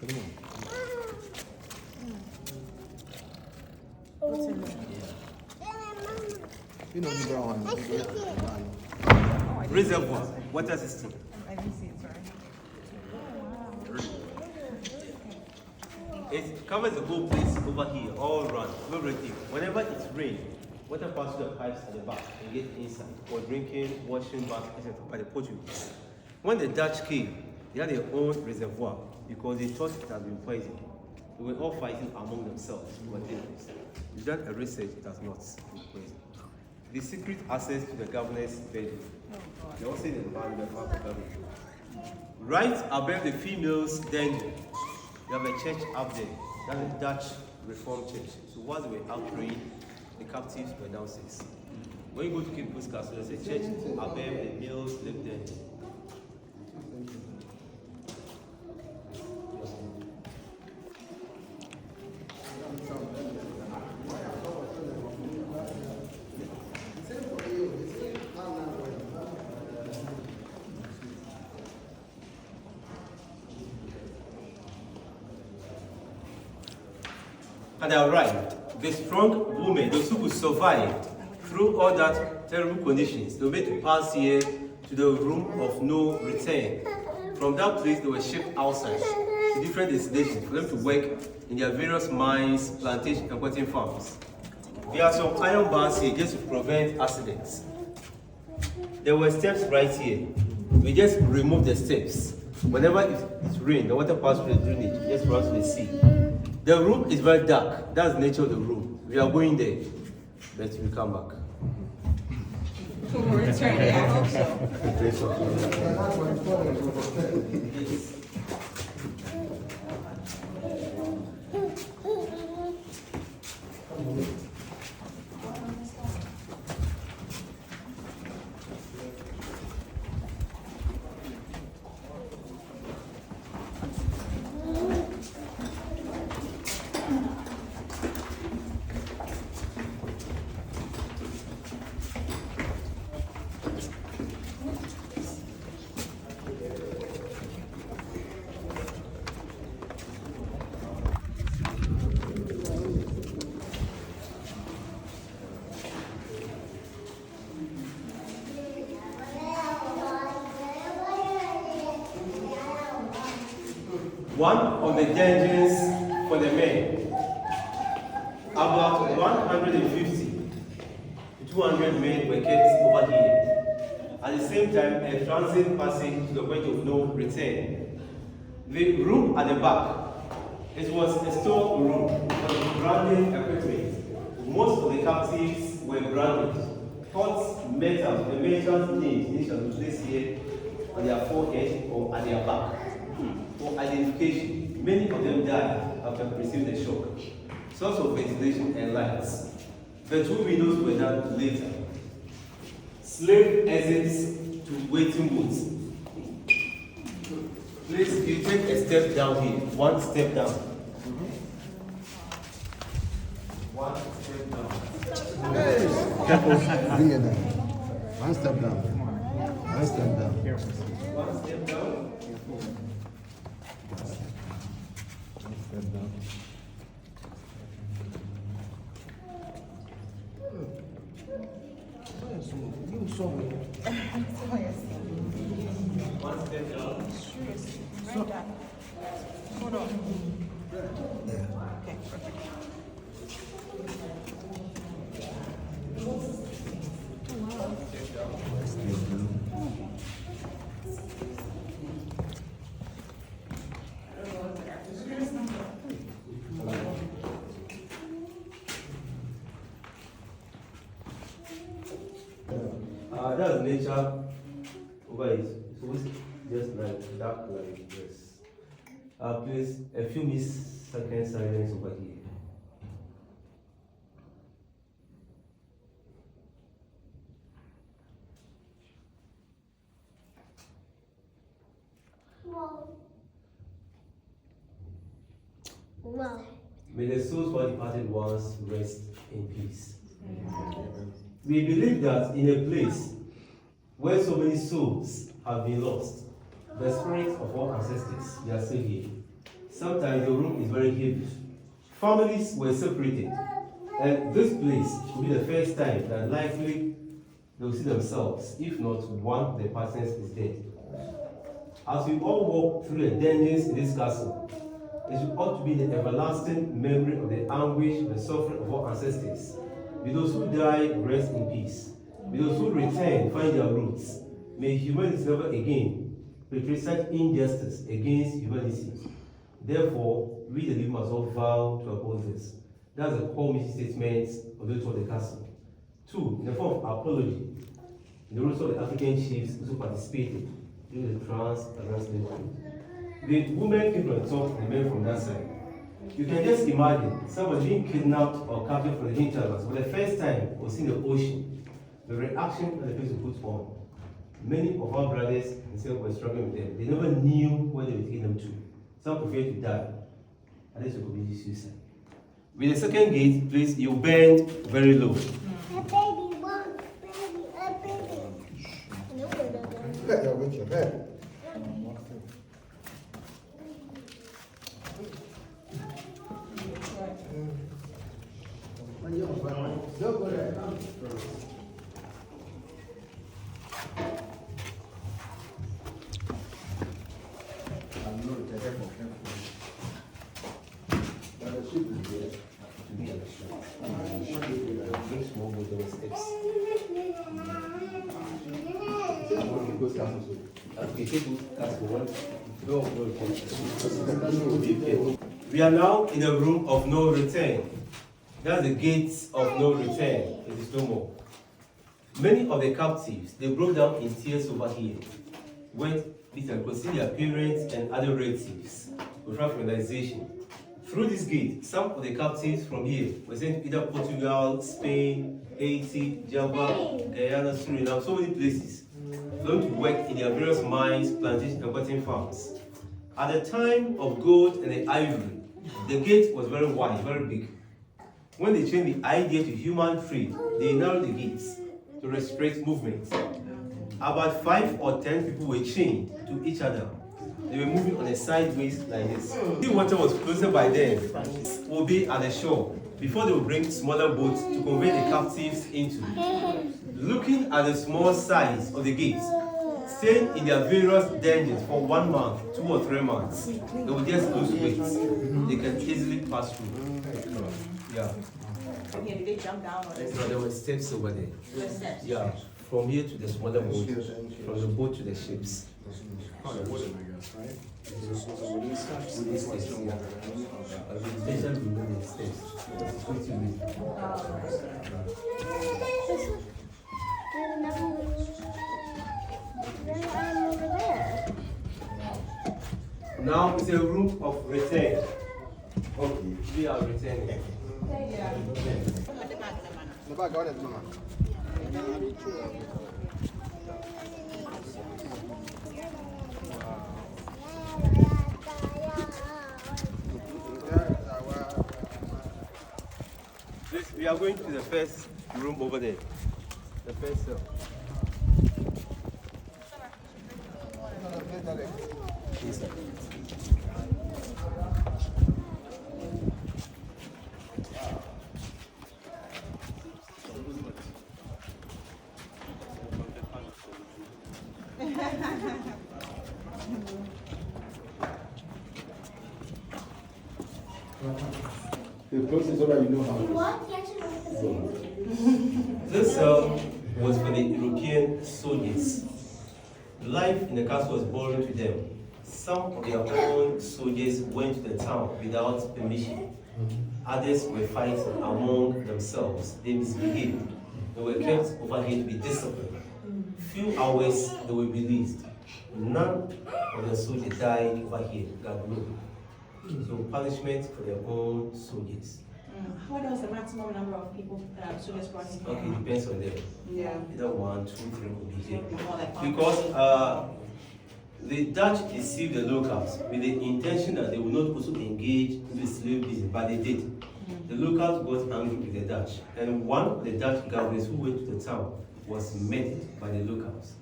Come on. What's in there? You know the brown one. Reservoir, water system. I didn't see it, sorry. It covers the whole place over here, all around, everything. Whenever it's rain, water passes through the pipes at the back and gets inside for drinking, washing, baths, etc. by the Portuguese. When the Dutch came, they had their own reservoir because they thought it had been poisoned. They were all fighting among themselves over things. If done a research, it has not been poisoned. The secret access to the governor's bedroom. They all say the man the government. Right above the females' dungeon, you have a church up there. That's a Dutch Reformed church. So while they were out praying, the captives were downstairs. When you go to Cape Coast Castle, there's a church above the males live there. And they arrived, the strong women, those who could survive through all that terrible conditions, they were made to pass here to the room of no return. From that place, they were shipped outside to different destinations for them to work in their various mines, plantation, and cotton farms. There are some iron bars here just to prevent accidents. There were steps right here. We just remove the steps. Whenever it's rain, the water passes through the drainage, it just runs to the sea. The room is very dark. That's the nature of the room. We are going there, but we come back. We'll return, I hope so. One of the dungeons for the men. About 150 to 200 men were kept over here. At the same time, a transit passage to the point of no return. The room at the back, it was a store room for the branding equipment. Most of the captives were branded. Hot metal, the merchant's names, initials placed here on their forehead or at their back. For identification, many of them died after receiving the shock. Source of ventilation and lights. The two windows were done later. Slave exits to waiting booths. Please, you take a step down here. One step down. One step down. Hey! Bring it down. One step down. One step down. One step down. Step down. One step down. Right down. Hold on. Okay, perfect. That's nature over it. It's always just like dark like this. Please, a few seconds silence over here. Wow. May the souls for departed ones rest in peace. We believe that in a place where so many souls have been lost, the spirits of our ancestors, they are still here, Sometimes the room is very heavy. Families were separated, and this place will be the first time that likely they will see themselves, if not one of the partners is dead. As we all walk through the dungeons in this castle, it ought to be the everlasting memory of the anguish and the suffering of our ancestors. May those who die rest in peace. May those who return find their roots. May humanity never again perpetrate such injustice against humanity. Therefore, we the living must all vow to uphold this. That's a core mission statement of those of the castle. 2, in the form of apology, the rest of the African chiefs also participated during the trans-Atlantic slavery. The women came from the top and the men from that side. You can just imagine somebody being kidnapped or captured from the hinterlands for the first time or seeing the ocean, the reaction that the person put on. Many of our brothers and sisters were struggling with them. They never knew where they would take them to. Some preferred to die, and this could be suicide. With the second gate, please, you bend very low. A baby, one baby, a baby. Let go with your head. Don't go there. We are now in a room of no return. That's the gates of no return. It is no more. Many of the captives, they broke down in tears over here, when Peter could see their parents and other relatives without realization. Through this gate, some of the captives from here were sent to either Portugal, Spain, Haiti, Java, Guyana, Suriname, so many places, going to work in their various mines, plantations, and cotton farms. At the time of gold and the ivory, the gate was very wide, very big. When they changed the idea to human trade, they narrowed the gates to restrict movement. About 5 or 10 people were chained to each other. They were moving on a sideways like this. The water was closer by them, will be at the shore, before they would bring smaller boats to convey the captives into. Looking at the small size of the gates, staying in their various dungeons for 1 month, 2 or 3 months, they would just lose weight. They can easily pass through. Yeah. From here, did they jump down or No, there were steps over there. the steps? Yeah, from here to the smaller boat, from the boat to the ships. Wooden, I guess, right? Wooden steps? Wooden steps, yeah. Residential wooden steps. It's pretty big. Now it's a room of return. Okay, we are returning. The back, go ahead, Mama. This, we are going to the first room over there. The first cell. Inside. The process so that you know how. This cell was for the European soldiers. Life in the castle was boring to them. Some of their own soldiers went to the town without permission. Others were fighting among themselves. They misbehaved. They were kept over here to be disciplined. Few hours they were released. None of the soldiers died over here, God knows. So punishment for their own soldiers. What was the maximum number of people soldiers brought in? Okay, it depends on them. Yeah. Either 1, 2, 3 will be here. More like Because the Dutch deceived the locals with the intention that they would not also engage in the slave business, but they did. The locals got angry with the Dutch, and one of the Dutch governors who went to the town was murdered by the locals.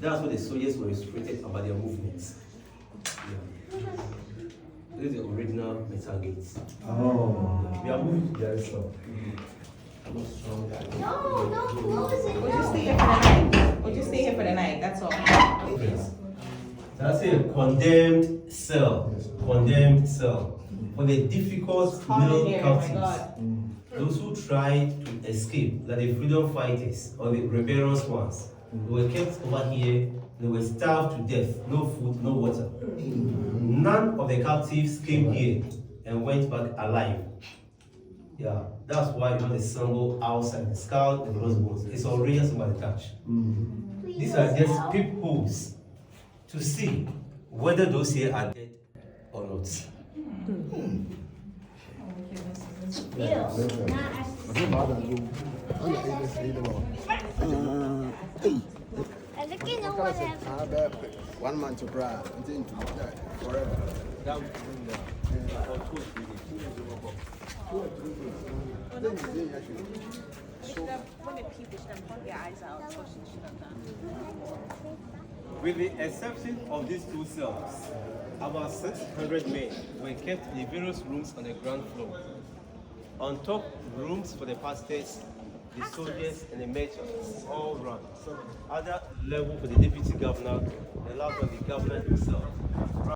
That's why the soldiers were restricted about their movements. Yeah. This is the original metal gates. Oh. We are moving to the other side. No, don't close it. We'll just stay No. here for the night. We'll just stay here for the night, that's all. Yes. That's a condemned cell. Condemned cell. For the difficult Hard male here, oh my captives. God. Those who tried to escape, like the freedom fighters or the rebellious ones, they were kept over here. They were starved to death. No food, no water. None of the captives came here and went back alive. Yeah, that's why you know the symbol outside the skull, the crossbones. It's already somebody touch. These are just peepholes to see whether those here are dead or not. And the king of whatever. One man to cry, until forever. That would bring them or 2 or 3 days. With the exception of these 2 cells, about 600 men were kept in various rooms on the ground floor. On top, rooms for the pastors, the soldiers, and the merchants, all run. Other level for the deputy governor, the last one the governor himself.